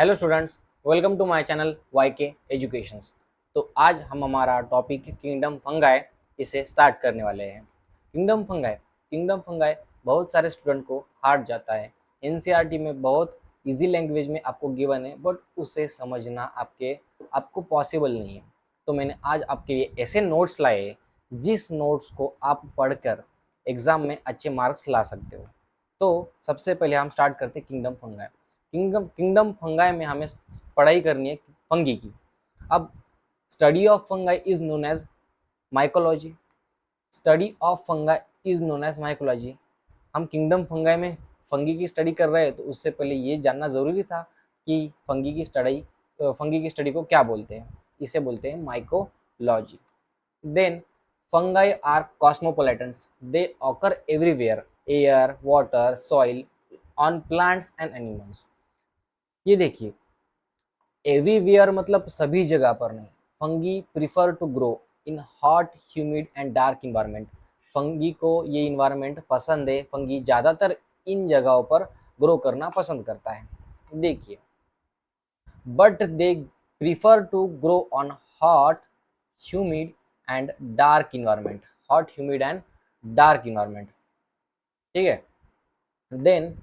Hello students, welcome to my channel YK educations. तो आज हम हमारा टॉपिक किंगडम फंगाई इसे स्टार्ट करने वाले हैं। किंगडम फंगाई बहुत सारे स्टूडेंट को हार्ड जाता है। एनसीईआरटी में बहुत इजी लैंग्वेज में आपको गिवन है, बट उसे समझना आपको पॉसिबल नहीं है। तो मैंने आज आपके लिए ऐसे नोट्स लाए जिस नोट्स को आप पढ़कर एग्जाम में अच्छे मार्क्स ला सकते हो। तो सबसे पहले हम स्टार्ट करते हैं किंगडम फंगाई। किंगडम फंगाई में हमें पढ़ाई करनी है फंगी की। अब study of fungi is known as mycology. Study of fungi is known as mycology. हम किंगडम फंगाई में फंगी की स्टडी कर रहे हैं, तो उससे पहले ये जानना जरूरी था कि फंगी की स्टडी को क्या बोलते हैं। इसे बोलते हैं mycology. Then fungi are cosmopolitans. They occur everywhere, air, water, soil, on plants and animals. ये देखिए, एवरीवेयर मतलब सभी जगह पर नहीं। Fungi prefer to grow in hot, humid and dark environment. फंगी को ये इन्वायरमेंट पसंद है। फंगी ज़्यादातर इन जगहों पर ग्रो करना पसंद करता है। देखिए, but they prefer to grow on hot, humid and dark environment. Hot, humid and dark environment, ठीक है। Then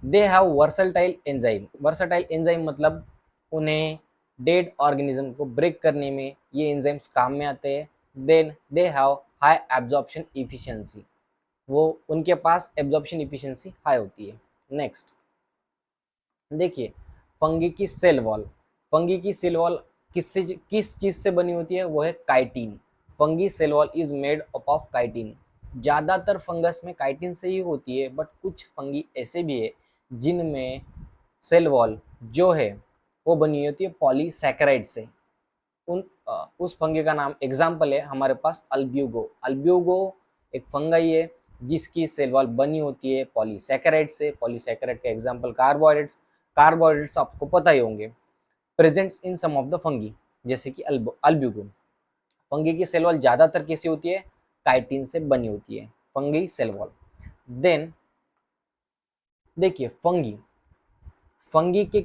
they have versatile enzyme मतलब उन्हें डेड ऑर्गेनिज्म को ब्रेक करने में ये एंजाइम्स काम में आते हैं। Then they have high absorption efficiency. वो उनके पास एब्जॉर्प्शन इफिशिएंसी हाई होती है। नेक्स्ट देखिए, फंगी की सेल वॉल। फंगी की सेल वॉल किस चीज से बनी होती है? वो है chitin. Fungi cell wall is made up of chitin. ज्यादातर फंगस में काइटिन से ही होती है, बट कुछ फंगी ऐसे भी है जिनमें सेल वॉल जो है वो बनी होती है पॉलीसैकेराइड से। उस फंगी का नाम एग्जाम्पल है हमारे पास अल्ब्यूगो। अल्ब्यूगो एक फंगाई है जिसकी सेल वॉल बनी होती है पॉलीसैकेराइड से। पॉलीसैकेराइड का एग्जाम्पल कार्बोहाइड्रेट्स। कार्बोहाइड्रेट्स आपको पता ही होंगे, presents in some of the fungi, जैसे कि अल्ब्यूगो। फंगी की सेल वॉल ज्यादातर कैसी होती है? काइटिन से बनी होती है फंगी सेल वॉल। देन देखिए, फंगी फंगी के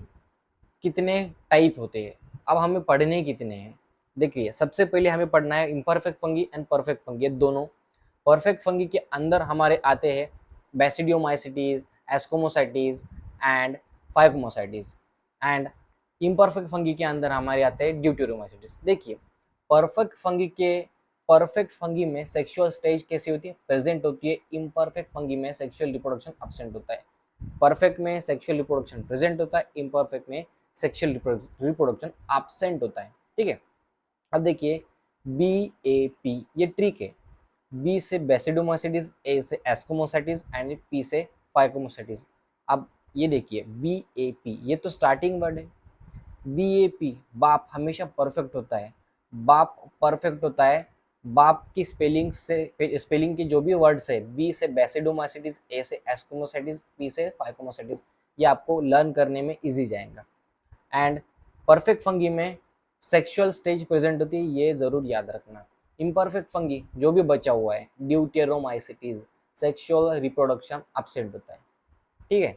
कितने टाइप होते हैं। अब हमें पढ़ने कितने हैं? देखिए, सबसे पहले हमें पढ़ना है imperfect fungi and perfect fungi, दोनों। परफेक्ट फंगी के अंदर हमारे आते हैं basidiomycetes, ascomycetes and phycomycetes. And imperfect fungi के अंदर हमारे आते हैं ड्यूटेरोमाइसिटीज। देखिए, परफेक्ट फंगी के परफेक्ट फंगी में सेक्सुअल स्टेज कैसी होती है? प्रेजेंट होती है। इम्परफेक्ट फंगी में सेक्सुअल रिप्रोडक्शन अब्सेंट होता है। परफेक्ट में सेक्सुअल रिप्रोडक्शन प्रेजेंट होता है, इम्परफेक्ट में सेक्सुअल रिप्रोडक्शन एब्सेंट होता है, ठीक है। अब देखिए, BAP ये ट्रिक है। बी से बेसिडोमाइसिटीज, ए से एस्कोमोसाइटीज एंड पी से फाइकोमोसाइटीज। अब ये देखिए, BAP ये तो स्टार्टिंग वर्ड है। BAP बाप हमेशा परफेक्ट होता है। बाप परफेक्ट होता है। बाप की स्पेलिंग की जो भी वर्ड्स है, बी से बेसिडोमाइसिटीज, ए से एस्कोमोसाइटीज, पी से फाइकोमोसाइटीज, ये आपको लर्न करने में इजी जाएगा। एंड परफेक्ट फंगी में सेक्सुअल स्टेज प्रेजेंट होती है, ये जरूर याद रखना। इम्परफेक्ट फंगी जो भी बचा हुआ है, ड्यूटेरोमाइसिटीज, सेक्सुअल रिप्रोडक्शन एब्सेंट होता है, ठीक है।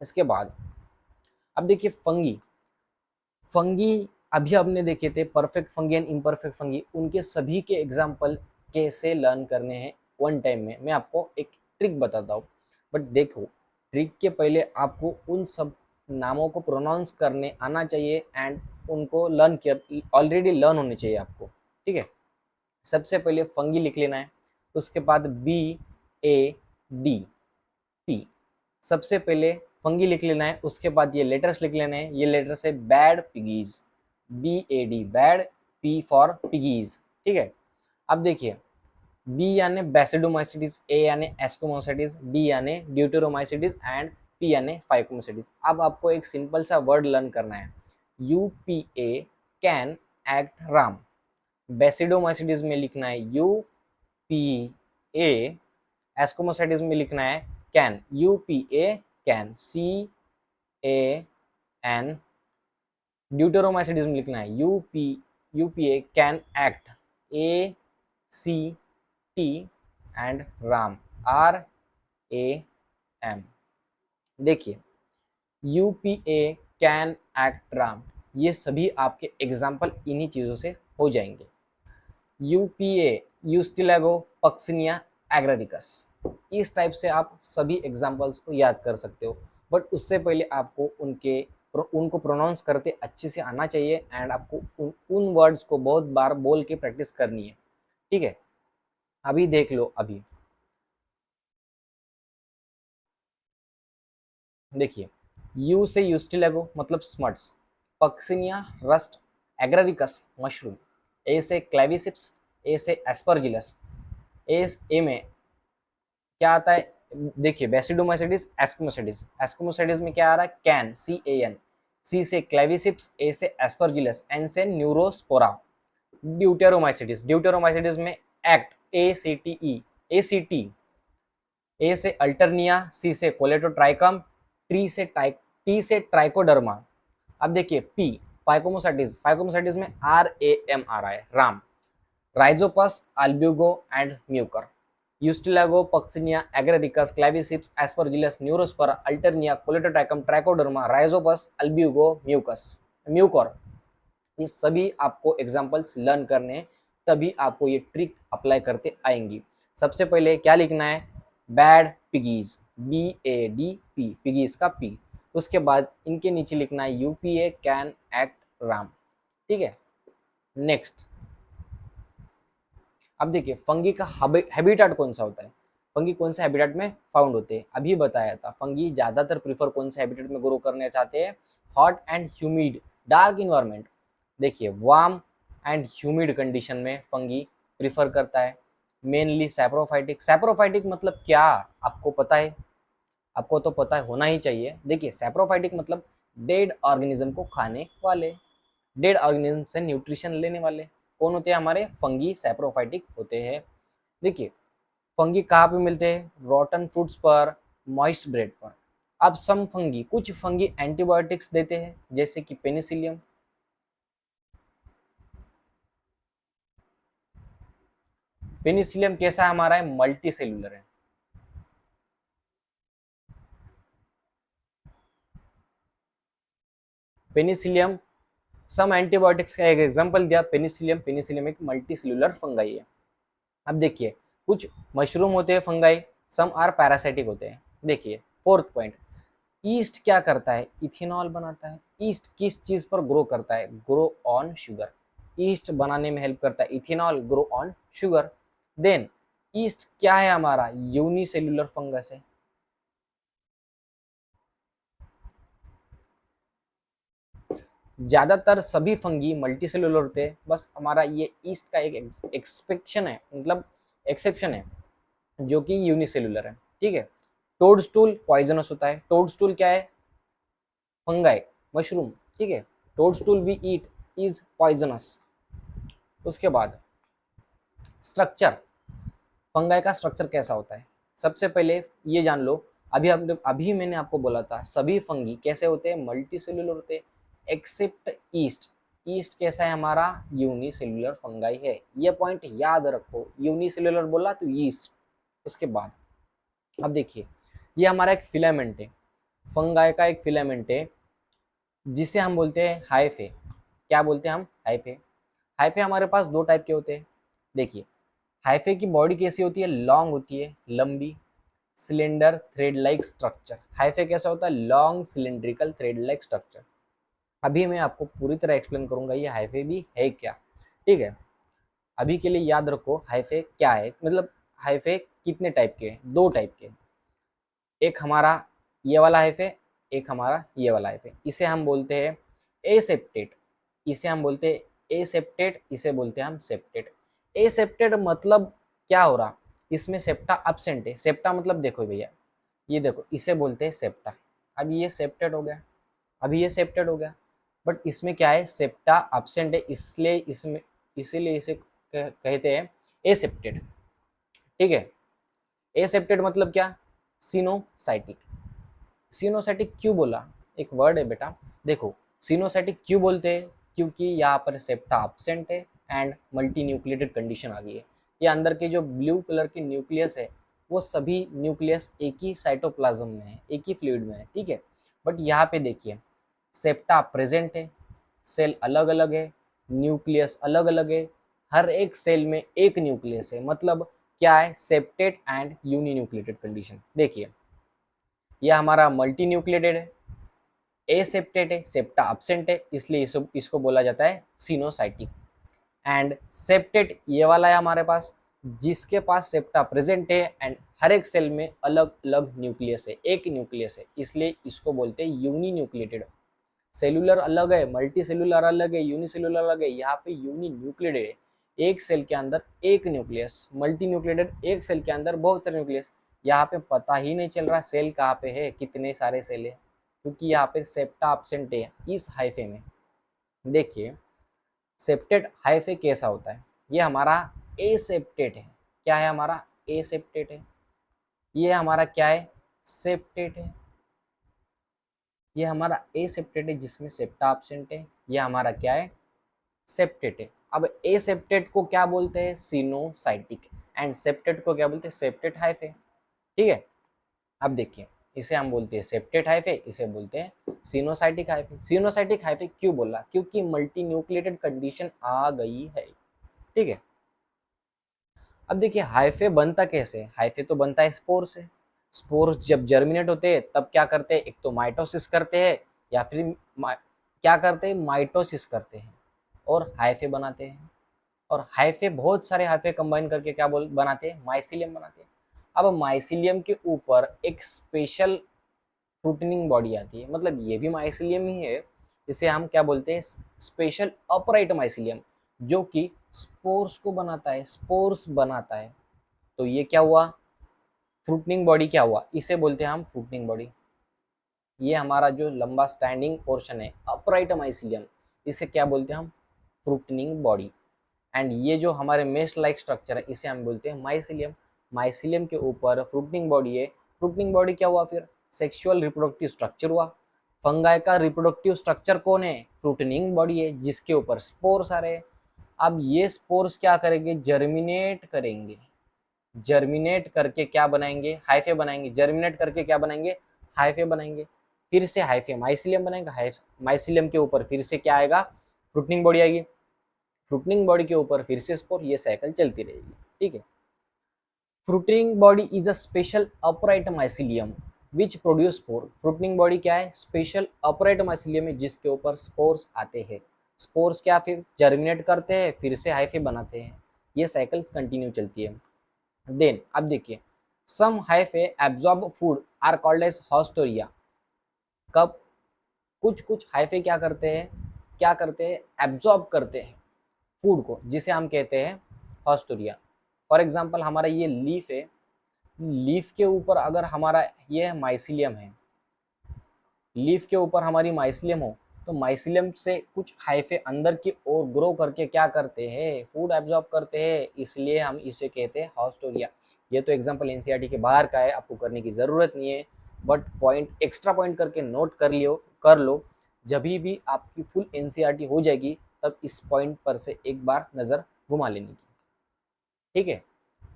इसके बाद अब देखिए, फंगी अभी आपने देखे थे perfect fungi and imperfect fungi, उनके सभी के एग्जाम्पल कैसे लर्न करने हैं वन टाइम में, मैं आपको एक ट्रिक बताता हूँ। बट देखो, ट्रिक के पहले आपको उन सब नामों को प्रोनाउंस करने आना चाहिए एंड उनको ऑलरेडी लर्न होने चाहिए आपको, ठीक है। सबसे पहले फंगी लिख लेना है, उसके बाद BADP। सबसे पहले फंगी लिख लेना है, उसके बाद ये लेटर्स लिख लेने हैं। ये लेटर्स है bad piggies, BAD bad, P for piggies, ठीक है। अब देखिए, बी यानी बेसिडोमाइसिटीज, ए यानी एस्कोमोसाइटीज, डी यानी ड्यूटेरोमाइसिटीज एंड पी यानी फाइकोमोसाइटीज। अब आपको एक सिंपल सा वर्ड लर्न करना है, UPA can act Ram. Basidiomycetes में लिखना है UPA, एस्कोमोसाइटीज में लिखना है can, UPA can, CAN। Deuteromycetes में लिखना है UPA can act, ACT and Ram, RAM। देखिए, UPA कैन, एक्ट, राम, ये सभी आपके एग्जाम्पल इन्हीं चीज़ों से हो जाएंगे। यूपीए, यूस्टिलेगो, पक्सिनिया, एग्रेरिकस, इस टाइप से आप सभी एग्जाम्पल्स को याद कर सकते हो। बट उससे पहले आपको उनको प्रोनाउंस करते अच्छे से आना चाहिए एंड आपको उन वर्ड्स को बहुत बार बोल के प्रैक्टिस करनी है, ठीक है। अभी देख लो, अभी देखिए, यू से यूस्टिलेगो मतलब स्मट्स, पक्सिनिया रस्ट, एग्रेरिकस मशरूम, ए से क्लेविसिप्स, ए से एस्परजिलस, ए में क्या आता है, देखिए बेसिडोमाइसिडिस, एस्कुमोसाइडिस, एस्कुमोसाइडिस में क्या आ रहा है, कैन, सी ए एन, सी से क्लेविसिप्स, ए से एस्परजिलस, एन से न्यूरोस्पोरा, ड्यूटेरोमाइसिडिस, ड्यूटेरोमाइसिडिस में एक्ट, ए सी टी ई, ए सी टी, ए से अल्टरनिया, सी से कोलेटोट्राइकम, टी से ट्राइकोडर्मा। अब देखिए पी, फाइकोमोसाइटिस, फाइकोमोसाइटिस में आर ए एम आ रहा है, Ram, Rhizopus, Albugo and Mucor, Ustilago, Puccinia, Agaricus, Claviceps, Aspergillus, Neurospora, Alternaria, Colletotrichum, Trichoderma, Rhizopus, Albugo, Mucor, ये सभी आपको एग्जांपल्स लर्न करने हैं, तभी आपको ये ट्रिक अप्लाई करते आएंगी। सबसे पहले क्या लिखना है, bad piggies, B A D P, piggies का पी, उसके बाद इनके नीचे लिखना है यूपीए, कैन, एक्ट, राम, ठीक है। नेक्स्ट, अब देखिए फंगी का हैबिटेट कौन सा होता है, फंगी कौन से हैबिटेट में फाउंड होते हैं, अभी बताया था। फंगी ज्यादातर प्रीफर कौन से हैबिटेट में ग्रो करना चाहते हैं, hot and humid dark environment. देखिए वार्म एंड ह्यूमिड कंडीशन में फंगी प्रीफर करता है, मेनली सैप्रोफाइटिक। सैप्रोफाइटिक मतलब क्या, आपको पता है, आपको तो पता होना ही चाहिए। देखिए सैप्रोफाइटिक मतलब डेड ऑर्गेनिज्म को खाने वाले, डेड ऑर्गेनिज्म से न्यूट्रिशन लेने वाले कौन होते हैं, हमारे फंगी सैप्रोफाइटिक होते हैं। देखिए फंगी कहाँ पे मिलते हैं, रॉटन फ्रूट्स पर, मॉइस्ट ब्रेड पर। अब सम फंगी, कुछ फंगी एंटीबायोटिक्स देते हैं जैसे कि पेनिसिलियम। पेनिसिलियम कैसा है हमारा, है मल्टी सेलुलर है। पेनिसिलियम सम एंटीबायोटिक्स का एक एग्जांपल दिया, पेनिसिलियम, पेनिसिलियम एक मल्टी सेलुलर फंगाई है। अब देखिए कुछ मशरूम होते हैं फंगाई, सम आर पैरासाइटिक होते हैं। देखिए फोर्थ पॉइंट, ईस्ट क्या करता है, इथेनॉल बनाता है। ईस्ट किस चीज पर ग्रो करता है, ग्रो ऑन शुगर, ईस्ट बनाने में हेल्प करता है ethanol, grow on sugar. Then yeast क्या है हमारा, यूनिसेल्युलर फंगस है। ज्यादातर सभी फंगी मल्टीसेलुलर होते हैं, बस हमारा ये ईस्ट का एक एक्सपेक्शन है, मतलब एक्सेप्शन है, जो कि यूनिसेलुलर है, ठीक है। टोडस्टूल पॉइजनस होता है, टोडस्टूल क्या है, फंगाई, मशरूम, ठीक है। टोडस्टूल वी ईट इज पॉइजनस। उसके बाद स्ट्रक्चर, फंगाई का स्ट्रक्चर कैसा होता है, सबसे पहले ये जान लो। अभी मैंने आपको बोला था सभी फंगी कैसे होते हैं, मल्टी सेल्यूलर होते हैं, एक्सेप्ट ईस्ट। ईस्ट कैसा है हमारा, यूनिसेल्युलर फंगाई है, ये पॉइंट याद रखो, यूनिसेल्युलर बोला तो ईस्ट। उसके बाद अब देखिए ये हमारा एक फिलामेंट है, फंगाई का एक फिलामेंट है, जिसे हम बोलते हैं हाइफे। क्या बोलते हैं हम, हाइफे। हाइफे हमारे पास दो टाइप के होते हैं। देखिए हाइफे की बॉडी कैसी होती है, लॉन्ग होती है, लंबी, cylinder thread like structure. Hyphae कैसा होता है, long cylindrical thread like structure. अभी मैं आपको पूरी तरह एक्सप्लेन करूंगा ये हाइफे भी है क्या, ठीक है। अभी के लिए याद रखो हाइफे क्या है, मतलब हाइफे कितने टाइप के हैं, दो टाइप के। एक हमारा ये वाला हाइफे, एक हमारा ये वाला हाइफे। इसे हम बोलते हैं एसेप्टेट, इसे हम बोलते हैं एसेप्टेट, इसे बोलते हैं हम सेप्टेट। एसेप्टेट मतलब क्या हो रहा, इसमें सेप्टा अब्सेंट है। सेप्टा मतलब देखो भैया, ये देखो इसे बोलते हैं सेप्टा। अब ये सेप्टेड हो गया, अभी ये सेप्टेड हो गया, बट इसमें क्या है, सेप्टा अब्सेंट है, इसलिए इसमें, इसीलिए इसे कहते हैं एसेप्टेड, ठीक है। एसेप्टेड मतलब क्या, सिनोसाइटिक। सिनोसाइटिक क्यों बोला, एक वर्ड है बेटा, देखो सिनोसाइटिक क्यों बोलते हैं, क्योंकि यहाँ पर सेप्टा एब्सेंट है एंड मल्टी न्यूक्लिएटेड कंडीशन आ गई है। ये अंदर के जो ब्लू कलर की न्यूक्लियस है, वो सभी न्यूक्लियस एक ही साइटोप्लाज्म में है, एक ही फ्लूइड में है, ठीक है। बट यहाँ पे देखिए सेप्टा प्रेजेंट है, सेल अलग अलग है, न्यूक्लियस अलग अलग है, हर एक सेल में एक न्यूक्लियस है, मतलब क्या है, सेप्टेट एंड यूनिन्यूक्लिएटेड कंडीशन। देखिए यह हमारा मल्टी न्यूक्लिएटेड है, एसेप्टेट है, सेप्टा अब्सेंट है, इसलिए इसको बोला जाता है सिनोसाइटिक। एंड सेप्टेट ये वाला है हमारे पास, जिसके पास सेप्टा प्रेजेंट है एंड हर एक सेल में अलग अलग न्यूक्लियस है, एक न्यूक्लियस है, इसलिए इसको बोलते हैं यूनी न्यूक्लिएटेड। सेलुलर अलग है, मल्टी सेलुलर अलग है, यूनिसेलुलर अलग है, यहाँ पे यूनी न्यूक्लिएटेड है, एक सेल के अंदर एक न्यूक्लियस। मल्टी न्यूक्लिएटेड एक सेल के अंदर बहुत सारे न्यूक्लियस। यहाँ पे पता ही नहीं चल रहा सेल कहाँ पे है, कितने सारे सेल है, क्योंकि यहाँ पे सेप्टा एब्सेंट है इस हाइफे में। देखिए सेप्टेट हाइफे कैसा होता है, ये हमारा एसेप्टेट है। क्या है हमारा, एसेप्टेट है। ये हमारा क्या है, सेप्टेट है। ये हमारा एसेप्टेट है जिसमें सेप्टा एब्सेंट है। ये हमारा क्या है, सेप्टेट है। अब एसेप्टेट को क्या बोलते हैं, सिनोसाइटिक, एंड सेप्टेट को क्या बोलते हैं, सेप्टेट हाइफे। ठीक है, अब देखिए इसे हम बोलते हैं सेप्टेट हाइफे, इसे बोलते हैं सिनोसाइटिक हाइफे। सिनोसाइटिक हाइफे क्यों बोला, क्योंकि मल्टी न्यूक्लिएटेड कंडीशन आ गई है। ठीक है, अब देखिए हाइफे बनता कैसे, हाइफे तो बनता है स्पोर से। स्पोर्स जब जर्मिनेट होते हैं तब क्या करते हैं, एक तो माइटोसिस करते हैं, या फिर क्या करते हैं, माइटोसिस करते हैं और हाइफे बनाते हैं। और हाइफे बहुत सारे हाइफे कंबाइन करके क्या बोल बनाते हैं, माइसिलियम बनाते हैं। अब माइसिलियम के ऊपर एक स्पेशल फ्रूटनिंग बॉडी आती है, मतलब ये भी माइसिलियम ही है, इसे हम क्या बोलते हैं, स्पेशल अपराइट माइसिलियम, जो कि स्पोर्स को बनाता है, स्पोर्स बनाता है। तो ये क्या हुआ, फ्रूटनिंग बॉडी क्या हुआ, इसे बोलते हैं हम फ्रूटनिंग बॉडी। ये हमारा जो लंबा स्टैंडिंग पोर्शन है अपराइट माइसिलियम, इसे क्या बोलते हैं हम, फ्रूटनिंग बॉडी। एंड ये जो हमारे मेश लाइक स्ट्रक्चर है इसे हम बोलते हैं माइसिलियम। माइसिलियम के ऊपर फ्रूटनिंग बॉडी है। फ्रूटनिंग बॉडी क्या हुआ, फिर सेक्सुअल रिप्रोडक्टिव स्ट्रक्चर हुआ। फंगाई का रिप्रोडक्टिव स्ट्रक्चर कौन है, फ्रूटनिंग बॉडी है, जिसके ऊपर स्पोर्स आ रहे हैं। अब ये स्पोर्स क्या करेंगे, जर्मिनेट करेंगे, जर्मिनेट करके क्या बनाएंगे, हाइफे बनाएंगे, जर्मिनेट करके क्या बनाएंगे, हाइफे बनाएंगे। फिर से हाइफे माइसिलियम बनाएंगे, माइसिलियम के ऊपर फिर से क्या आएगा, फ्रूटनिंग बॉडी आएगी, फ्रूटनिंग बॉडी के ऊपर फिर से स्पोर, ये साइकिल चलती रहेगी। ठीक है, fruiting body is a special upright mycelium which produce spore. Fruiting body क्या है, स्पेशल अपराइट माइसिलियम है जिसके ऊपर स्पोर्स आते हैं। स्पोर्स क्या फिर जर्मिनेट करते हैं, फिर से हाइफे बनाते हैं, ये साइकिल कंटिन्यू चलती है। देन अब देखिए, some hyphae absorb food are called as haustoria. कब, कुछ कुछ हाइफे क्या करते हैं, क्या करते हैं, एब्जॉर्ब करते हैं फूड को, जिसे हम कहते हैं हॉस्टोरिया। फॉर एग्जाम्पल हमारा ये लीफ है, लीफ के ऊपर अगर हमारा ये माइसिलियम है, लीफ के ऊपर हमारी माइसिलियम हो, तो माइसिलियम से कुछ हाइफे अंदर की ओर ग्रो करके क्या करते हैं, फूड एब्जॉर्ब करते हैं, इसलिए हम इसे कहते हैं हॉस्टोरिया। ये तो एग्जाम्पल एनसीईआरटी के बाहर का है, आपको करने की ज़रूरत नहीं है, बट पॉइंट एक्स्ट्रा पॉइंट करके नोट कर लो। जब भी आपकी फुल एनसीईआरटी हो जाएगी तब इस पॉइंट पर से एक बार नज़र घुमा लेने की। ठीक है,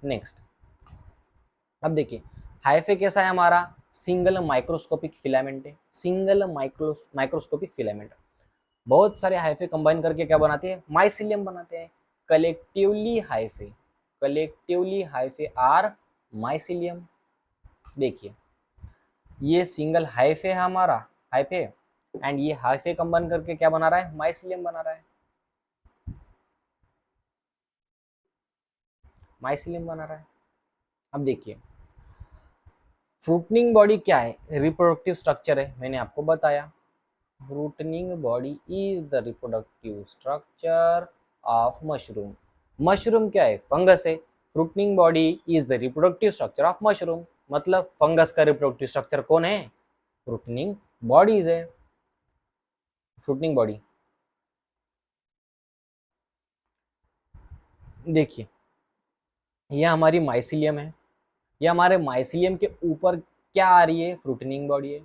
नेक्स्ट अब देखिए हाइफे कैसा है हमारा, सिंगल माइक्रोस्कोपिक फिलामेंट है, सिंगल माइक्रोस्कोपिक फिलामेंट। बहुत सारे हाइफे कंबाइन करके क्या बनाते हैं, माइसिलियम बनाते हैं। Collectively hyphae are mycelium. देखिए ये सिंगल हाइफे है हमारा, हाइफे, एंड ये हाइफे कंबाइन करके क्या बना रहा है, माइसिलियम बना रहा है, माइसिलियम बना रहा है। अब देखिए फ्रूटनिंग बॉडी क्या है, रिप्रोडक्टिव स्ट्रक्चर है, मैंने आपको बताया। Fruiting body is the reproductive structure of mushroom. Mushroom क्या है, फंगस है, fruiting body is the reproductive structure of mushroom, मतलब फंगस का रिप्रोडक्टिव स्ट्रक्चर कौन है, फ्रूटनिंग बॉडीज है, फ्रूटनिंग बॉडी। देखिए ये हमारी माइसिलियम है, ये हमारे माइसिलियम के ऊपर क्या आ रही है, फ्रूटनिंग बॉडी है।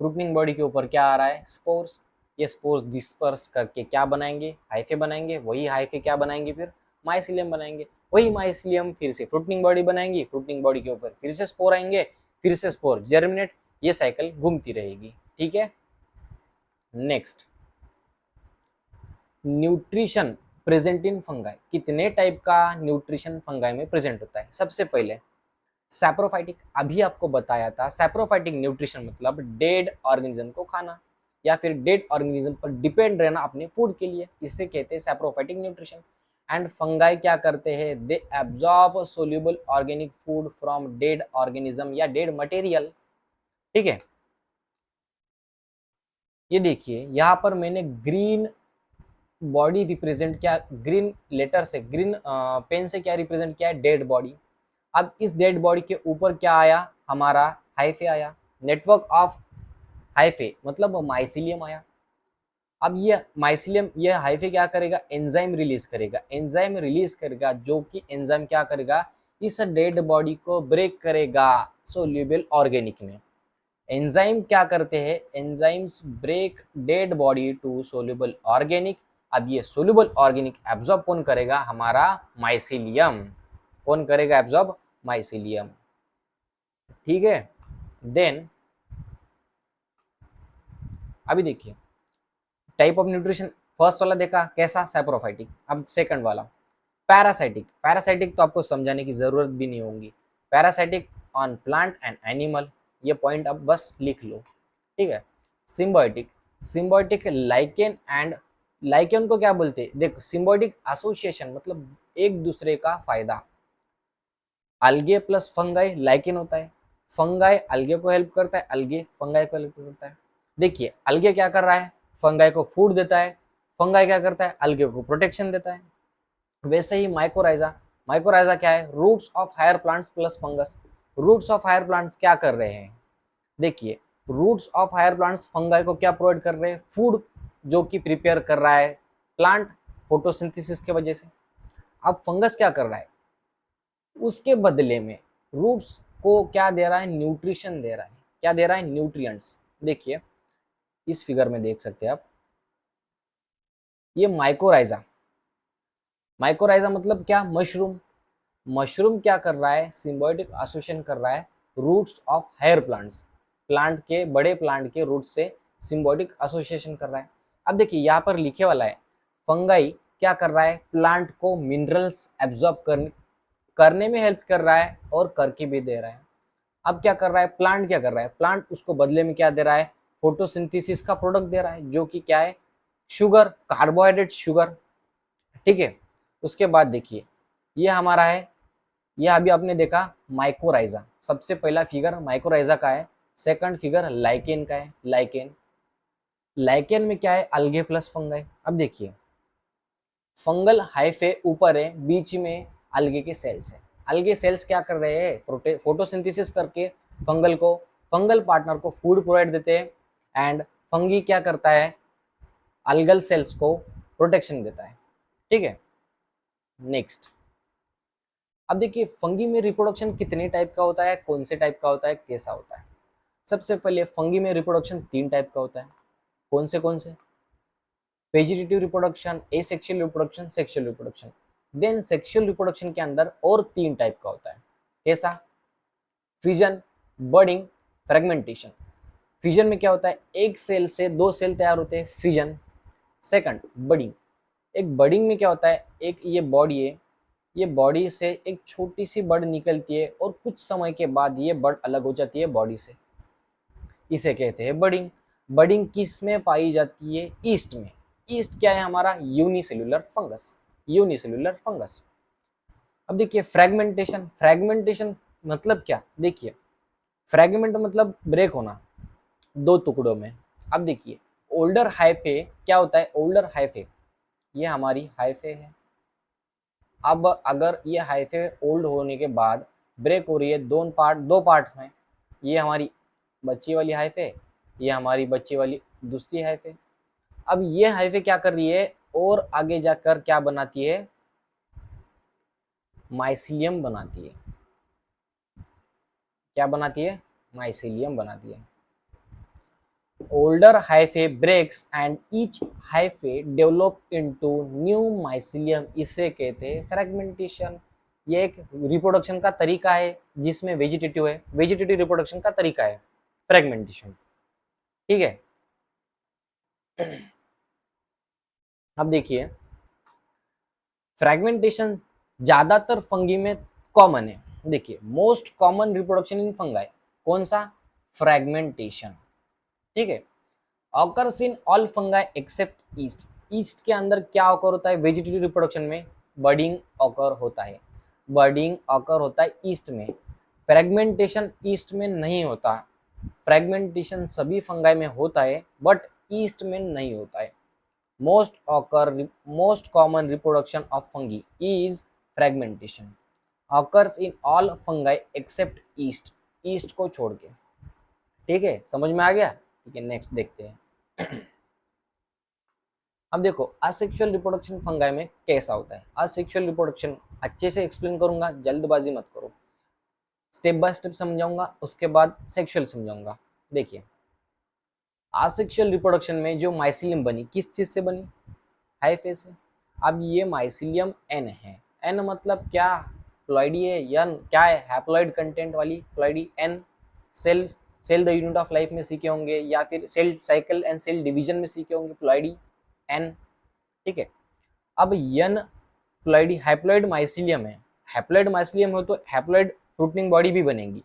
फ्रूटनिंग बॉडी के ऊपर क्या आ रहा है, स्पोर्स। ये स्पोर्स डिस्पर्स करके क्या बनाएंगे, हाइफे बनाएंगे, वही हाइफे क्या बनाएंगे, फिर माइसिलियम बनाएंगे, वही माइसिलियम फिर से फ्रूटनिंग बॉडी बनाएंगी, फ्रूटनिंग बॉडी के ऊपर फिर से स्पोर आएंगे, फिर से स्पोर जर्मिनेट, ये साइकिल घूमती रहेगी। ठीक है, next, nutrition present in fungi, कितने टाइप का न्यूट्रिशन फंगाई में प्रेजेंट होता है। सबसे पहले सैप्रोफाइटिक, अभी आपको बताया था सैप्रोफाइटिक न्यूट्रिशन मतलब डेड ऑर्गेनिज्म को खाना या फिर डेड ऑर्गेनिज्म पर डिपेंड रहना अपने फूड के लिए, इसे कहते हैं सैप्रोफाइटिक न्यूट्रिशन। एंड फंगाई क्या करते हैं, they absorb soluble organic food from dead organism या डेड मटेरियल। ठीक है, ये देखिए यहाँ पर मैंने ग्रीन बॉडी रिप्रेजेंट किया, ग्रीन लेटर से, ग्रीन पेन से क्या रिप्रेजेंट किया है, डेड बॉडी। अब इस डेड बॉडी के ऊपर क्या आया, हमारा हाइफे आया, नेटवर्क ऑफ हाइफे मतलब माइसिलियम आया। अब ये माइसिलियम, ये हाइफे क्या करेगा, एंजाइम रिलीज करेगा, एंजाइम रिलीज करेगा, जो कि एंजाइम क्या करेगा, इस डेड बॉडी को ब्रेक करेगा सोल्यूबल ऑर्गेनिक में। एंजाइम क्या करते हैं, enzymes break dead body to soluble organic. अब ये सोल्यूबल ऑर्गेनिक एब्जॉर्ब कौन करेगा, हमारा माइसिलियम। कौन करेगा एब्जॉर्ब, माइसिलियम। ठीक है, देन अभी देखिए टाइप ऑफ न्यूट्रिशन, फर्स्ट वाला देखा कैसा, सैप्रोफाइटिक। अब सेकंड वाला पैरासाइटिक। पैरासाइटिक तो आपको समझाने की जरूरत भी नहीं होगी, parasitic on plant and animal, ये पॉइंट अब बस लिख लो। ठीक है, symbiotic, symbiotic lichen and, lichen को क्या बोलते हैं, देखो सिम्बायोटिक एसोसिएशन मतलब एक दूसरे का फायदा। अल्गे प्लस फंगाई लाइकेन होता है, फंगाई अल्गे को हेल्प करता है, अल्गे फंगाई को हेल्प करता है। देखिए अल्गे क्या कर रहा है, फंगाई को फूड देता है, फंगाई क्या करता है, अल्गे को प्रोटेक्शन देता है। वैसे ही माइकोराइजा, माइकोराइजा क्या है, roots of higher plants plus fungus. Roots of higher plants क्या कर रहे हैं, देखिए roots of higher plants fungi को क्या प्रोवाइड कर रहे हैं, फूड जो कि प्रिपेयर कर रहा है प्लांट फोटोसिंथेसिस के वजह से। अब फंगस क्या कर रहा है, उसके बदले में रूट्स को क्या दे रहा है, न्यूट्रिशन दे रहा है। क्या दे रहा है, न्यूट्रिएंट्स। देखिए इस फिगर में देख सकते हैं आप, ये माइकोराइजा, माइकोराइजा मतलब क्या, मशरूम। मशरूम क्या कर रहा है, सिम्बायोटिक एसोसिएशन कर रहा है roots of higher plants, plant के, बड़े प्लांट के रूट से सिम्बायोटिक एसोसिएशन कर रहा है। अब देखिए यहाँ पर लिखे वाला है, फंगाई क्या कर रहा है, प्लांट को मिनरल्स एब्जॉर्ब करने में हेल्प कर रहा है और करके भी दे रहा है। अब क्या कर रहा है प्लांट, क्या कर रहा है प्लांट, उसको बदले में क्या दे रहा है, फोटोसिंथेसिस का प्रोडक्ट दे रहा है, जो कि क्या है, शुगर, कार्बोहाइड्रेट शुगर। ठीक है, उसके बाद देखिए ये हमारा है, ये अभी आपने देखा माइकोराइजा, सबसे पहला फिगर माइकोराइजा का है, सेकंड फिगर लाइकेन का है, लाइकेन। लाइकेन में क्या है, अल्गे प्लस फंगाई। अब देखिए फंगल हाइफे ऊपर है, बीच में अलगे के सेल्स है। अलगे सेल्स क्या कर रहे हैं, फोटोसिंथेसिस करके फंगल को, फंगल पार्टनर को फूड प्रोवाइड देते हैं। एंड फंगी क्या करता है, अलगल सेल्स को प्रोटेक्शन देता है। ठीक है, नेक्स्ट, अब देखिए फंगी में रिप्रोडक्शन कितने टाइप का होता है, कौन से टाइप का होता है, कैसा होता है। सबसे पहले फंगी में रिप्रोडक्शन 3 टाइप का होता है, कौन से, vegetative reproduction, asexual reproduction, sexual reproduction. Then sexual reproduction के अंदर और 3 टाइप का होता है, कैसा, फिजन, बर्डिंग, फ्रेगमेंटेशन। फिजन में क्या होता है, एक सेल से 2 सेल तैयार होते हैं, फिजन। सेकंड बर्डिंग, एक बर्डिंग में क्या होता है, एक ये बॉडी है, ये बॉडी से एक छोटी सी बर्ड निकलती है और कुछ समय के बाद ये बर्ड अलग हो जाती है बॉडी से, इसे कहते हैं बर्डिंग। बर्डिंग किस में पाई जाती है, ईस्ट में। ईस्ट क्या है हमारा, यूनिसेल्युलर फंगस, यूनिसेल्युलर फंगस। अब देखिए फ्रेगमेंटेशन, फ्रेगमेंटेशन मतलब क्या, देखिए फ्रेगमेंट मतलब ब्रेक होना 2 टुकड़ों में। अब देखिए ओल्डर हाइफे क्या होता है, ओल्डर हाइफे, ये हमारी हाइफे है। अब अगर ये हाइफे ओल्ड होने के बाद ब्रेक हो रही है, दो पार्ट में, ये हमारी बच्ची वाली हाइफे, ये हमारी बच्ची वाली दूसरी हाइफे। अब ये हाइफे क्या कर रही है, और आगे जाकर क्या बनाती है, माइसिलियम बनाती है। क्या बनाती है, माइसिलियम बनाती है। older hyphae breaks and each hyphae develop into new mycelium, इसे कहते हैं फ्रेगमेंटेशन। ये एक रिप्रोडक्शन का तरीका है जिसमें वेजिटेटिव है, वेजिटेटिव रिप्रोडक्शन का तरीका है फ्रेगमेंटेशन। ठीक है, अब देखिए, फ्रेगमेंटेशन ज्यादातर फंगी में कॉमन है। देखिए, most common reproduction in fungi कौन सा? फ्रेगमेंटेशन। ठीक है। Occurs in all fungi except yeast. Yeast के अंदर क्या ऑकर होता है? वेजिटेटिव रिप्रोडक्शन में बर्डिंग ऑकर होता है। बर्डिंग ऑकर होता है ईस्ट में। फ्रेगमेंटेशन ईस्ट में नहीं होता। फ्रेगमेंटेशन सभी फंगाई में होता है बट ईस्ट में नहीं होता है। most common reproduction of fungi is fragmentation occurs in all fungi except east को छोड़ के। ठीक है, समझ में आ गया? ठीक है, नेक्स्ट देखते हैं। अब देखो, असेक्सुअल रिप्रोडक्शन फंगाई में कैसा होता है। असेक्सुअल रिप्रोडक्शन अच्छे से एक्सप्लेन करूंगा, जल्दबाजी मत करो, स्टेप बाय स्टेप समझाऊंगा, उसके बाद सेक्सुअल समझाऊंगा। देखिए, असेक्सुअल रिप्रोडक्शन में जो माइसिलियम बनी किस चीज से बनी? हाइफे से। अब ये माइसिलियम एन है। एन मतलब क्या? प्लॉइडी है। एन क्या है? हैप्लॉइड कंटेंट वाली ploidy. N cell, cell the unit of life में सीखे होंगे या फिर cell cycle and cell division में सीखे होंगे प्लॉइडी एन। ठीक है। अब एन प्लॉइडी हैप्लॉइड माइसिलियम है। हैप्लॉइड माइसिलियम हो तो हैप्लॉइड फ्रूटिंग बॉडी भी बनेगी।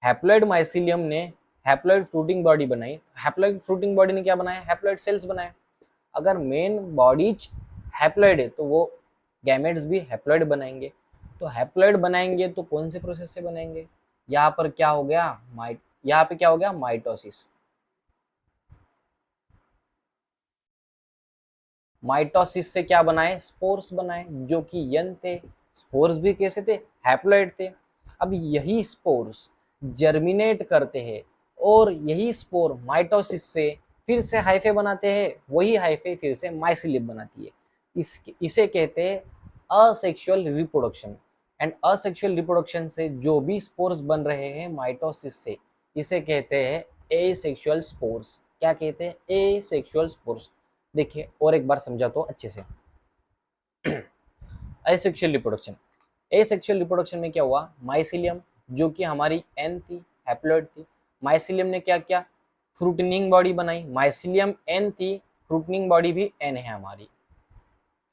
हैप्लॉइड माइसिलियम ने हैप्लॉइड फ्रूटिंग बॉडी बनाई। हैप्लॉइड फ्रूटिंग बॉडी ने क्या बनाया? हैप्लॉइड सेल्स बनाए। अगर मेन बॉडीज हैप्लॉइड है तो वो गैमेट्स भी हैप्लॉइड बनाएंगे। तो हैप्लॉइड बनाएंगे तो कौन से प्रोसेस से बनाएंगे? यहाँ पर क्या हो गया? यहाँ पे क्या हो गया? माइटोसिस। माइटोसिस से क्या बनाए? स्पोर्स बनाए, जो कि यंग थे। स्पोर्स भी कैसे थे? हैप्लॉइड थे। अब यही स्पोर्स जर्मिनेट करते हैं और यही स्पोर माइटोसिस से फिर से हाइफे बनाते हैं। वही हाइफे फिर से माइसिलियम बनाती है। इसे कहते हैं asexual reproduction. And asexual reproduction से जो भी स्पोर्स बन रहे हैं माइटोसिस से, इसे कहते हैं एसेक्सुअल स्पोर्स। क्या कहते हैं? Asexual spores. देखिए और एक बार समझा तो अच्छे से। एसेक्सुअल रिप्रोडक्शन, एसेक्सुअल रिप्रोडक्शन में क्या हुआ? माइसिलियम जो कि हमारी एन थी, हैप्लॉइड थी, माइसिलियम ने क्या किया? फ्रूटनिंग बॉडी बनाई। माइसिलियम एन थी, फ्रूटनिंग बॉडी भी एन है हमारी।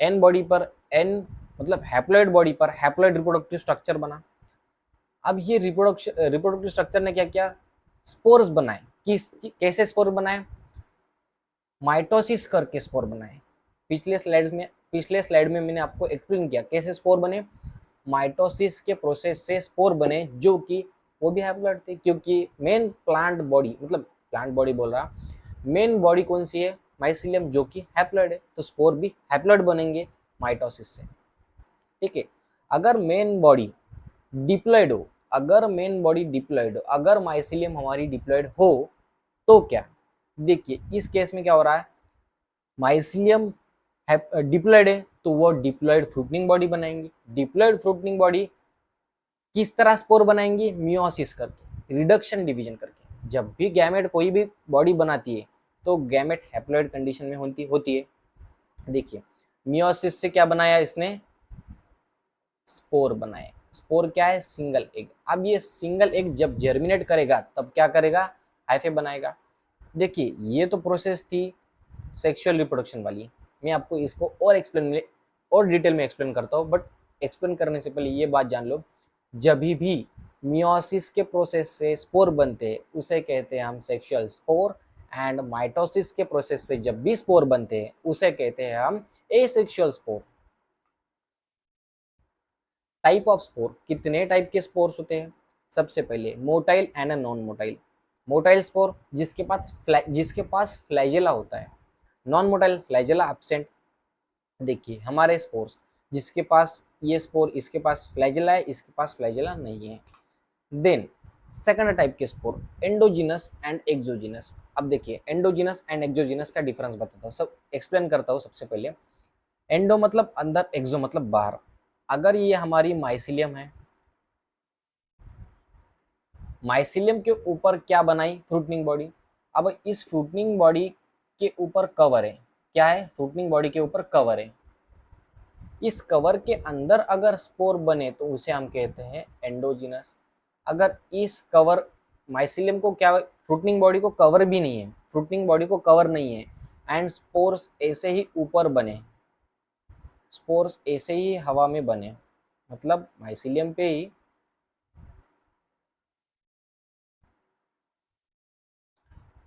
एन बॉडी पर एन मतलब हैप्लॉइड बॉडी पर हैप्लॉइड रिप्रोडक्टिव स्ट्रक्चर बना। अब ये रिप्रोडक्टिव स्ट्रक्चर ने क्या किया? स्पोर्स बनाए। कैसे स्पोर बनाए? माइटोसिस करके स्पोर बनाए। पिछले स्लाइड में मैंने आपको एक्सप्लेन किया कैसे स्पोर बने। माइटोसिस के प्रोसेस से स्पोर बने, जो कि वो भी हैप्लॉइड थे, क्योंकि मेन प्लांट बॉडी मतलब प्लांट बॉडी बोल रहा, मेन बॉडी कौन सी है? माइसिलियम, जो कि हैप्लॉइड है, तो स्पोर भी हैप्लॉइड बनेंगे माइटोसिस से। ठीक है। अगर मेन बॉडी डिप्लॉइड हो, अगर मेन बॉडी डिप्लॉइड हो, अगर माइसिलियम हमारी डिप्लॉइड हो तो क्या? देखिए इस केस में क्या हो रहा है? माइसिलियम डिप्लॉइड है तो वो डिप्लॉइड फ्रूटनिंग बॉडी बनाएंगे। डिप्लॉइड फ्रूटनिंग बॉडी किस तरह स्पोर बनाएंगी? मियोसिस करके, रिडक्शन डिवीजन करके। जब भी गैमेट कोई भी बॉडी बनाती है तो गैमेट हैप्लॉइड कंडीशन में होती है। देखिए मियोसिस से क्या बनाया इसने? स्पोर बनाए। स्पोर क्या है? Single egg. अब ये सिंगल एग जब जर्मिनेट करेगा तब क्या करेगा? हाइफे बनाएगा। देखिए ये तो प्रोसेस थी सेक्सुअल रिप्रोडक्शन वाली। मैं आपको इसको और डिटेल में एक्सप्लेन करता हूँ, बट एक्सप्लेन करने से पहले ये बात जान लो, जब भी मियोसिस के प्रोसेस से स्पोर बनते हैं उसे कहते हैं हम सेक्सुअल स्पोर, एंड माइटोसिस के प्रोसेस से जब भी स्पोर बनते हैं उसे कहते हैं हम asexual spore. Type of spore, कितने टाइप के स्पोर्स होते हैं? सबसे पहले motile and non motile. Motile spore जिसके पास फ्लैजेला होता है। Non motile flagella absent. देखिए हमारे स्पोर्स जिसके पास ये स्पोर, इसके पास फ्लैजेला है, इसके पास फ्लैजेला नहीं है। देन सेकंड टाइप के स्पोर एंडोजिनस एंड एक्सोजिनस। अब देखिए एंडोजिनस एंड एक्सोजिनस का डिफरेंस बताता हूँ, सब एक्सप्लेन करता हूँ। सबसे पहले एंडो मतलब अंदर, एक्सो मतलब बाहर। अगर ये हमारी माइसिलियम है, माइसिलियम के ऊपर क्या बनाई? Fruiting body. अब इस फ्रूटनिंग बॉडी के ऊपर कवर है। क्या है? फ्रूटनिंग बॉडी के ऊपर कवर है। इस कवर के अंदर अगर स्पोर बने तो उसे हम कहते हैं एंडोजिनस। अगर इस कवर माइसिलियम को क्या, फ्रूटनिंग बॉडी को कवर भी नहीं है, फ्रूटिंग बॉडी को कवर नहीं है, एंड स्पोर्स ऐसे ही ऊपर बने, स्पोर्स ऐसे ही हवा में बने, मतलब माइसिलियम पे ही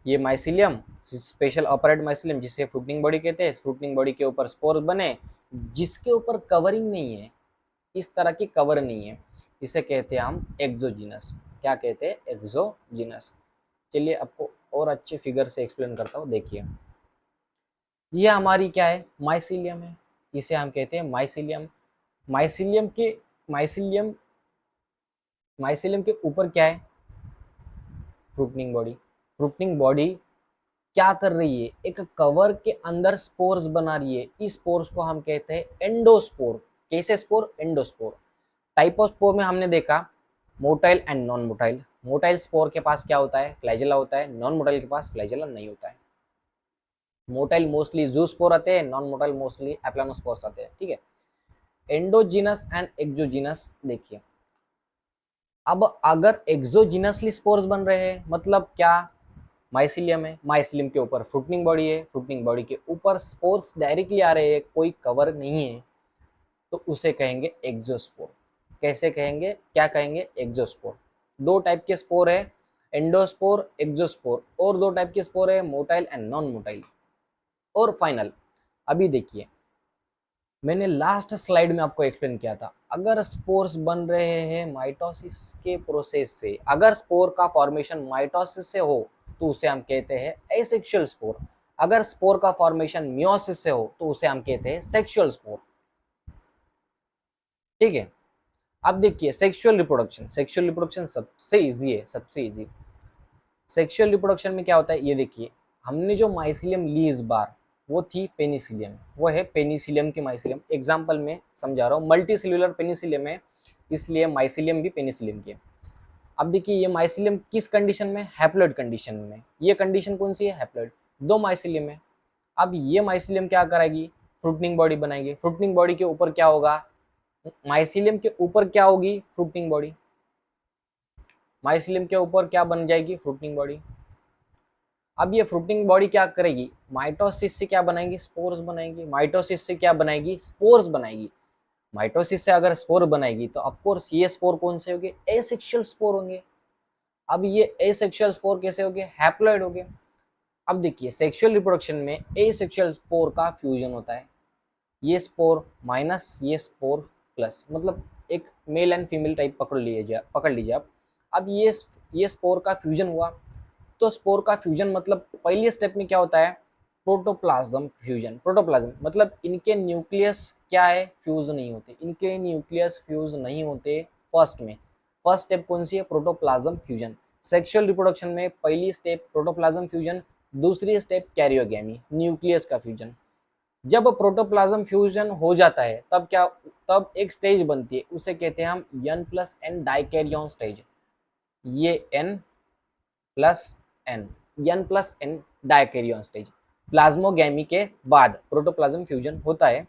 ये माइसिलियम, स्पेशल ऑपरेट माइसिलियम जिसे फ्रूटिंग बॉडी कहते हैं, फ्रूटिंग बॉडी के ऊपर स्पोर बने जिसके ऊपर कवरिंग नहीं है, इस तरह की कवर नहीं है, इसे कहते हैं हम एक्सोजिनस। क्या कहते हैं? एक्सोजिनस। चलिए आपको और अच्छे फिगर से एक्सप्लेन करता हूँ। देखिए ये हमारी क्या है? माइसिलियम है, इसे हम कहते हैं माइसिलियम। माइसिलियम के माइसिलियम माइसिलियम के ऊपर क्या है? Fruiting body. फ्रूटिंग बॉडी क्या कर रही है? एक कवर के अंदर स्पोर्स बना रही है, इस स्पोर्स को हम कहते हैं एंडोस्पोर। कैसे spore? Endospore. Type of spore में हमने देखा motile and non motile. Motile spore के पास क्या होता है? फ्लैजेला होता है। नॉन मोटाइल के पास फ्लैजेला नहीं होता है। मोटाइल मोस्टली जूस्पोर आते हैं, नॉन मोटाइल मोस्टली एप्लानोस्पोर्स आते हैं। ठीक है। एंडोजिनस एंड एक्सोजिनस देखिए, अब अगर एक्सोजिनसली स्पोर्स बन रहे हैं मतलब क्या? माइसिलियम है, माइसिलियम के ऊपर फ्रूटिंग बॉडी है, फ्रूटिंग बॉडी के ऊपर स्पोर्स डायरेक्टली आ रहे हैं, कोई कवर नहीं है, तो उसे कहेंगे एक्सोस्पोर। कैसे कहेंगे? क्या कहेंगे? एक्सोस्पोर। दो टाइप के स्पोर है, एंडोस्पोर, एक्सोस्पोर, और दो टाइप के स्पोर है, मोटाइल एंड नॉन मोटाइल। और फाइनल, अभी देखिए मैंने लास्ट स्लाइड में आपको एक्सप्लेन किया था, अगर स्पोर्स बन रहे हैं माइटोसिस के प्रोसेस से, अगर स्पोर का फॉर्मेशन माइटोसिस से हो तो उसे हम कहते हैं एसेक्सुअल स्पोर। अगर स्पोर का फॉर्मेशन मियोसिस से हो तो उसे हम कहते हैं सेक्सुअल स्पोर। ठीक है। अब देखिए सेक्सुअल रिप्रोडक्शन। सेक्सुअल रिप्रोडक्शन सबसे इजी है, सबसे इजी। सेक्सुअल रिप्रोडक्शन में क्या होता है? ये देखिए, हमने जो माइसिलियम ली इस बार वो थी पेनिसिलियम, वो है पेनिसिलियम की माइसिलियम। एग्जाम्पल में समझा रहा हूँ, मल्टी सेल्यूलर पेनिसिलियम है, इसलिए माइसिलियम भी पेनिसिलियम की है। अब देखिए ये माइसिलियम किस कंडीशन में? हैप्लॉइड कंडीशन में। ये कंडीशन कौन सी है? हैप्लॉइड। दो माइसिलियम है। अब ये माइसिलियम क्या कराएगी? फ्रूटिंग बॉडी बनाएगी। फ्रूटिंग बॉडी के ऊपर क्या होगा? माइसिलियम के ऊपर क्या होगी? Fruiting body. माइसिलियम के ऊपर क्या बन जाएगी? Fruiting body. अब ये फ्रूटिंग बॉडी क्या करेगी? माइटोसिस से क्या बनाएगी? स्पोर्स बनाएगी। माइटोसिस से क्या बनाएगी? स्पोर्स बनाएगी। माइटोसिस से अगर स्पोर बनाएगी तो ऑफ कोर्स ये स्पोर कौन से होंगे? एसेक्सुअल स्पोर होंगे। अब ये एसेक्सुअल स्पोर कैसे होंगे? हैप्लॉइड होंगे। अब देखिए सेक्सुअल रिप्रोडक्शन में एसेक्सुअल स्पोर का फ्यूजन होता है, ये स्पोर माइनस ये स्पोर प्लस, मतलब एक मेल एंड फीमेल टाइप पकड़ लीजिए आप। अब ये स्पोर का फ्यूजन हुआ, तो स्पोर का फ्यूजन मतलब पहले स्टेप में क्या होता है? Protoplasm fusion. प्रोटोप्लाज्म मतलब इनके न्यूक्लियस क्या है? फ्यूज नहीं होते, इनके न्यूक्लियस फ्यूज नहीं होते फर्स्ट में। फर्स्ट स्टेप कौन सी है? Protoplasm fusion. सेक्सुअल रिप्रोडक्शन में पहली स्टेप प्रोटोप्लाज्म फ्यूजन, दूसरी स्टेप कैरियोगेमी, न्यूक्लियस का फ्यूजन। जब प्रोटोप्लाज्म फ्यूजन हो जाता है तब क्या? तब एक स्टेज बनती है, उसे कहते हैं हम N+N डाइकैरियन स्टेज। ये N+N, N+N dikaryon stage. Plasmogamy के बाद प्रोटोप्लाज्म फ्यूजन होता है।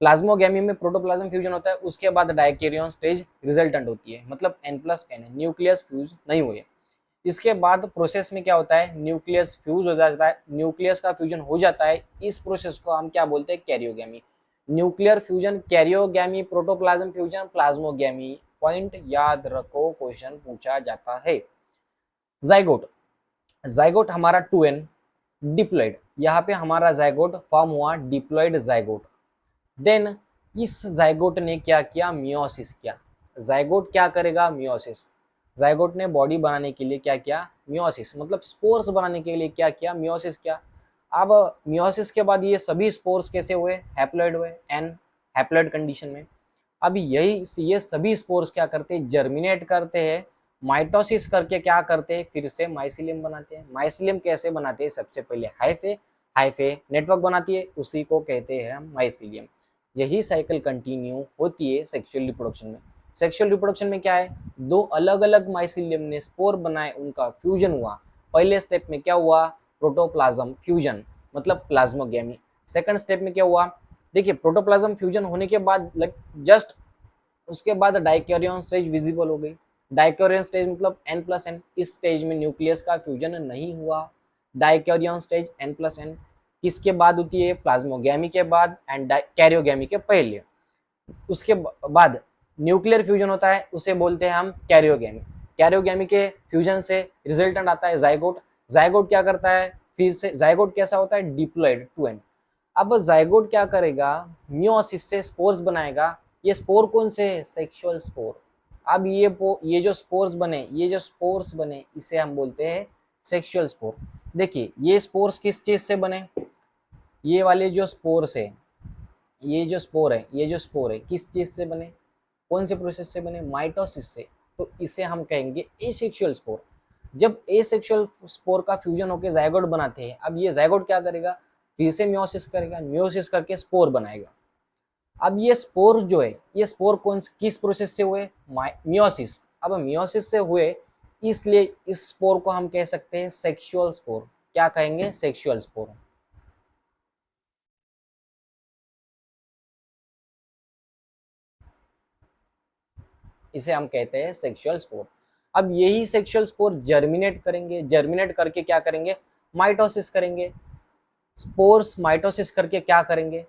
प्लाज्मोगेमी में प्रोटोप्लाज्म फ्यूजन होता है, उसके बाद डाइकैरियन स्टेज रिजल्टेंट होती है, मतलब N+N, न्यूक्लियस फ्यूज नहीं हुए। इसके बाद प्रोसेस में क्या होता है? न्यूक्लियस फ्यूज हो जाता है, न्यूक्लियस का फ्यूजन हो जाता है, इस प्रोसेस को हम क्या बोलते हैं? Karyogamy. Nuclear fusion, karyogamy, protoplasm fusion, plasmogamy. Point याद रखो, क्वेश्चन पूछा जाता है। जाइगोट। जाइगोट हमारा 2n डिप्लॉइड, यहाँ पे हमारा जाइगोट फॉर्म हुआ डिप्लॉइड जाइगोट। देन इस जाइगोट ने क्या किया? मियोसिस किया। जाइगोट क्या करेगा? मियोसिस। जाइगोट ने बॉडी बनाने के लिए क्या किया? मियोसिस, मतलब स्पोर्स बनाने के लिए क्या किया? मियोसिस किया। अब मियोसिस के बाद ये सभी स्पोर्स कैसे हुए? हैप्लॉइड हुए, एन हैप्लॉइड कंडीशन में। अब ये सभी स्पोर्स क्या करते हैं? जर्मिनेट करते हैं, माइटोसिस करके क्या करते हैं? फिर से माइसिलियम बनाते हैं। माइसिलियम कैसे बनाते हैं? सबसे पहले हाइफे, हाइफे नेटवर्क बनाती है, उसी को कहते हैं हम माइसिलियम। यही साइकिल कंटिन्यू होती है सेक्सुअल रिप्रोडक्शन में। सेक्सुअल रिप्रोडक्शन में क्या है? दो अलग अलग माइसिलियम ने स्पोर बनाए, उनका फ्यूजन हुआ। पहले स्टेप में क्या हुआ? प्रोटोप्लाज्म फ्यूजन, मतलब प्लाज्मोगेमी। सेकंड स्टेप में क्या हुआ? देखिए प्रोटोप्लाज्म फ्यूजन होने के बाद जस्ट उसके बाद डाइकैरियन स्टेज विजिबल हो गई। डाइकैरियन स्टेज मतलब N+N। इस स्टेज में न्यूक्लियस का फ्यूजन नहीं हुआ, डाइकैरियन स्टेज N+N किसके बाद होती है? प्लाज्मोगैमी के बाद एंड कैरियोगैमी के पहले। उसके बाद न्यूक्लियर फ्यूजन होता है, उसे बोलते हैं हम कैरियोगैमी। कैरियोगैमी के फ्यूजन से रिजल्टेंट आता है जाइगोट। जाइगोट क्या करता है? फिर से जाइगोट कैसा होता है? Diploid two and. अब जाइगोट क्या करेगा? मियोसिस से स्पोर्स बनाएगा। ये स्पोर कौन से है? Sexual spore. अब ये जो स्पोर्स बने, इसे हम बोलते हैं सेक्सुअल स्पोर। देखिए ये स्पोर्स किस चीज से बने? ये वाले जो स्पोर्स है, ये जो स्पोर है किस चीज से बने? कौन से प्रोसेस से बने? माइटोसिस से। तो इसे हम कहेंगे एसेक्सुअल स्पोर। जब एसेक्सुअल स्पोर का फ्यूजन होकर जाइगोट बनाते हैं, अब ये जाइगोट क्या करेगा? फिर से मियोसिस करेगा, मियोसिस करके स्पोर बनाएगा। अब ये स्पोर जो है, ये स्पोर किस प्रोसेस से हुए? मियोसिस। अब मियोसिस से हुए, इसलिए इस स्पोर को हम कह सकते हैं सेक्सुअल स्पोर। क्या कहेंगे? Sexual spore. इसे हम कहते हैं सेक्सुअल स्पोर। अब यही सेक्सुअल स्पोर जर्मिनेट करेंगे, जर्मिनेट करके क्या करेंगे? माइटोसिस करेंगे। स्पोर्स माइटोसिस करके क्या करेंगे?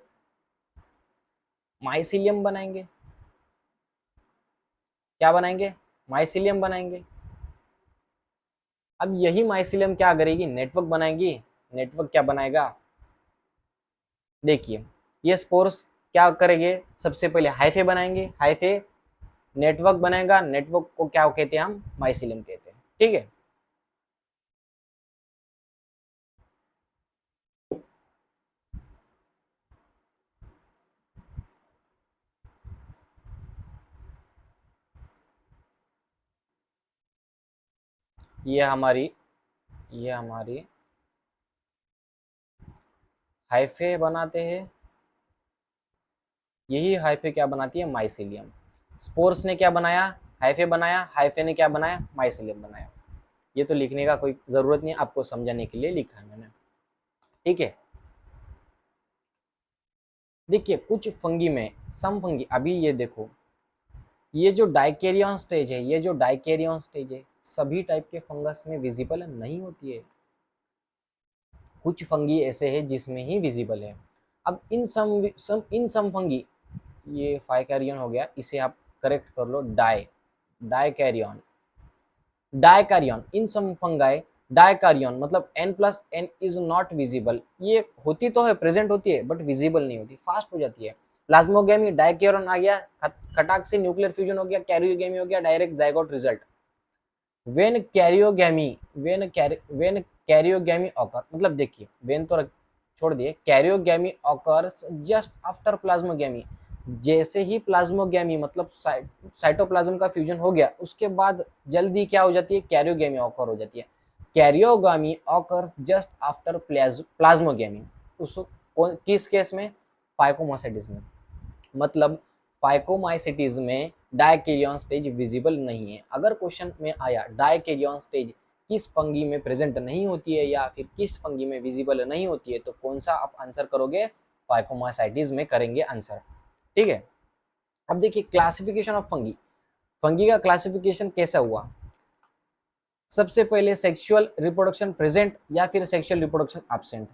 माइसिलियम बनाएंगे। क्या बनाएंगे? माइसिलियम बनाएंगे। अब यही माइसिलियम क्या करेगी? नेटवर्क बनाएगी। नेटवर्क क्या बनाएगा? देखिए ये स्पोर्स क्या करेंगे? सबसे पहले हाइफे बनाएंगे, हाइफे नेटवर्क बनेगा। नेटवर्क को क्या कहते हैं? हम माइसिलियम कहते हैं। ठीक है। ये हमारी ये हमारी हाइफे बनाते हैं। यही हाइफे क्या बनाती है? माइसिलियम। स्पोर्स ने क्या बनाया? हाइफे बनाया। हाइफे ने क्या बनाया? माइसिलियम बनाया। ये तो लिखने का कोई जरूरत नहीं है, आपको समझाने के लिए लिखा है मैंने। ठीक है। देखिए कुछ फंगी में, सम फंगी, अभी ये देखो, ये जो डाइकेरियन स्टेज है, सभी टाइप के फंगस में विजिबल नहीं होती है। कुछ फंगी ऐसे हैं जिसमें ही विजिबल है। अब इन सम फंगी, ये फाइकैरियन हो गया, इसे आप करेक्ट कर लो। डाइकैरियन डाइकैरियन इन सम फंगाई। डाइकैरियन मतलब N+N इज नॉट विजिबल। ये होती तो है, प्रेजेंट होती है, बट विजिबल नहीं होती, फास्ट हो जाती है। प्लाज्मोगेमी, डाइकैरियन आ गया, खटाक से न्यूक्लियर फ्यूजन हो गया, कैरियोगेमी हो गया, direct zygote result. When karyogamy when karyogamy occur, मतलब देखिए वेन तो छोड़ दिए, karyogamy occurs just after plasmogamy. जैसे ही प्लाज्मोगेमी मतलब साइटोप्लाज्म का फ्यूजन हो गया, उसके बाद जल्दी क्या हो जाती है? कैरियोगेमी ऑकर हो जाती है। कैरियोगामी ऑकर्स जस्ट आफ्टर प्लाज्मोगेमी। उस किस केस में? फाइकोमाइसिटिस में। मतलब फाइकोमाइसिटिस में डायकेरियन स्टेज विजिबल नहीं है। अगर क्वेश्चन में आया डायकेरियन स्टेज किस फंगी में प्रेजेंट नहीं होती है या फिर किस फंगी में विजिबल नहीं होती है, तो कौन सा आप आंसर करोगे? फाइकोमाइसिटिस में करेंगे आंसर। ठीक है। अब देखिए क्लासिफिकेशन ऑफ फंगी। फंगी का क्लासिफिकेशन कैसा हुआ? सबसे पहले सेक्सुअल रिप्रोडक्शन प्रेजेंट या फिर सेक्सुअल रिप्रोडक्शन एब्सेंट।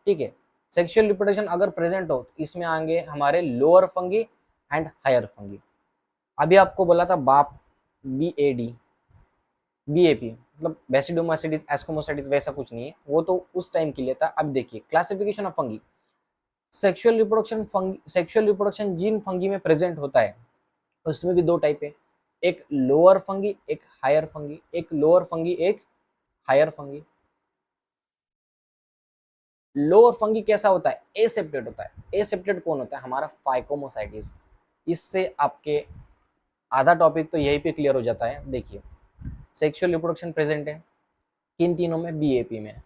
ठीक है। सेक्सुअल रिप्रोडक्शन अगर प्रेजेंट हो तो इसमें आएंगे हमारे lower fungi and higher fungi. अभी आपको बोला था बाप, BAD, BAP मतलब बेसिडोमाइसिटिस, एस्कोमोसाइटिस, वैसा कुछ नहीं है, वो तो उस टाइम के लिए था। अब देखिए classification of fungi. Sexual reproduction जिन फंगी में प्रेजेंट होता है उसमें भी दो टाइप है, एक लोअर फंगी, एक हायर फंगी। एक लोअर फंगी, एक हायर फंगी। लोअर फंगी कैसा होता है? एसेप्टेड होता है। एसेप्टेड कौन होता है? हमारा फाइकोमोसाइटिस। इससे आपके आधा टॉपिक तो यहीं पे क्लियर हो जाता है। देखिए सेक्सुअल रिप्रोडक्शन प्रेजेंट है किन तीनों में? BAP में।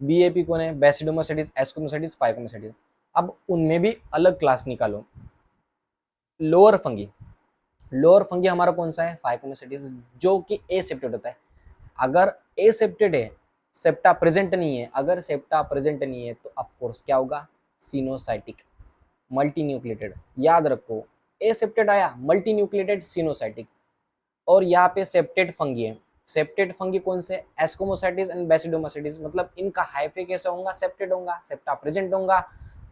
BAP कौन है? बेसिडोमाइसिटिस, एस्कोमोसाइटिस, फाइकोमोसाइटिस। अब उनमें भी अलग क्लास निकालो। लोअर फंगी, लोअर फंगी हमारा कौन सा है? फाइकोमोसाइटिस, जो कि एसेप्टेड होता है। अगर एसेप्टेड है, सेप्टा प्रेजेंट नहीं है, अगर सेप्टा प्रेजेंट नहीं है तो ऑफ कोर्स क्या होगा? Coenocytic, multinucleated. याद रखो, एसेप्टेड आया, मल्टीन्यूक्लिएटेड, सिनोसाइटिक। और यहाँ पे सेप्टेड फंगी है। सेप्टेड फंगी कौन से? एस्कोमोसाइटिस एंड बेसिडोमाइसिटिस, मतलब इनका हाइफे कैसा होगा? सेप्टेड होगा, सेप्टा प्रेजेंट होगा,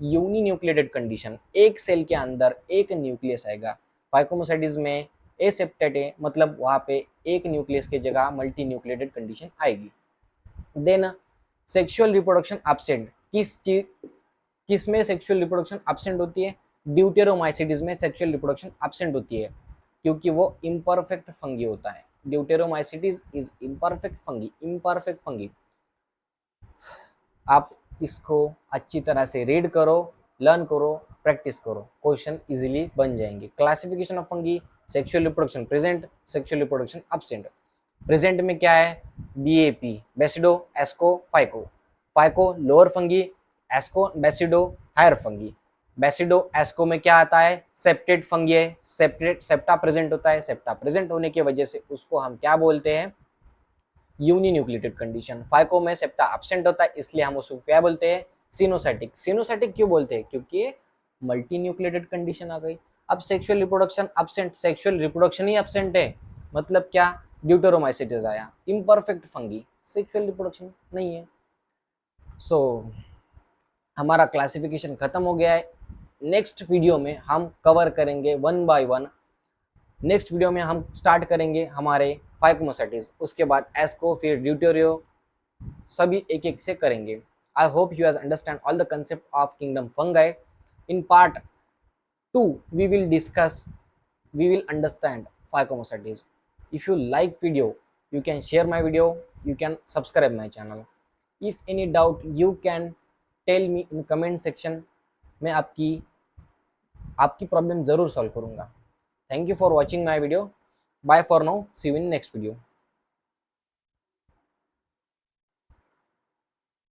यूनिन्यूक्लिएटेड कंडीशन, एक सेल के अंदर एक न्यूक्लियस आएगा। फाइकोमोसाइटिस में एसेप्टेड है, मतलब वहां पे एक न्यूक्लियस की जगह मल्टी न्यूक्लिएटेड कंडीशन आएगी। देन सेक्सुअल रिप्रोडक्शन एब्सेंट, किस में सेक्सुअल रिप्रोडक्शन एब्सेंट होती है? ड्यूटेरोमाइसिटिस में सेक्सुअल रिप्रोडक्शन एब्सेंट होती है, क्योंकि वो इम्परफेक्ट फंगी होता है। ड्यूटेरोमाइसिटिस इज इम्परफेक्ट फंगी। आप इसको अच्छी तरह से रीड करो, लर्न करो, प्रैक्टिस करो, क्वेश्चन इजीली बन जाएंगे। Classification of fungi, sexual reproduction present, sexual reproduction absent. Present में क्या है? BAP, basidio, asco, phyco. Phyco lower fungi, asco basidio higher fungi. Basidio asco में क्या आता है? सेप्टेड फंगी है, सेप्टा प्रेजेंट होता है, सेप्टा प्रेजेंट होने की वजह से उसको हम क्या बोलते हैं? Uninucleated condition. फाइको में सेप्टा एब्सेंट होता है, इसलिए हम उसको क्या बोलते हैं? सिनोसाइटिक। सिनोसाइटिक क्यों बोलते हैं? क्योंकि मल्टी न्यूक्लिएटेड कंडीशन आ गई। अब sexual reproduction absent, sexual reproduction ही एब्सेंट है, मतलब क्या? ड्यूटेरोमाइसिटिस आया, इम्परफेक्ट फंगी, सेक्सुअल रिप्रोडक्शन नहीं है। सो हमारा क्लासिफिकेशन खत्म हो गया है। नेक्स्ट वीडियो में हम कवर करेंगे one by one. Next video में हम स्टार्ट करेंगे हमारे फाइकोमोसाइटिस, उसके बाद एस्को, फिर ड्यूटेरियो, सभी एक एक से करेंगे। I hope you has understand all the concept of kingdom fungi. In part 2 we will understand phycomycetes. If you like video, you can share my video, you can subscribe my channel. If any doubt, you can tell me in comment section. मैं आपकी problem जरूर solve करूंगा। Thank you for watching my video. Bye for now, see you in next video.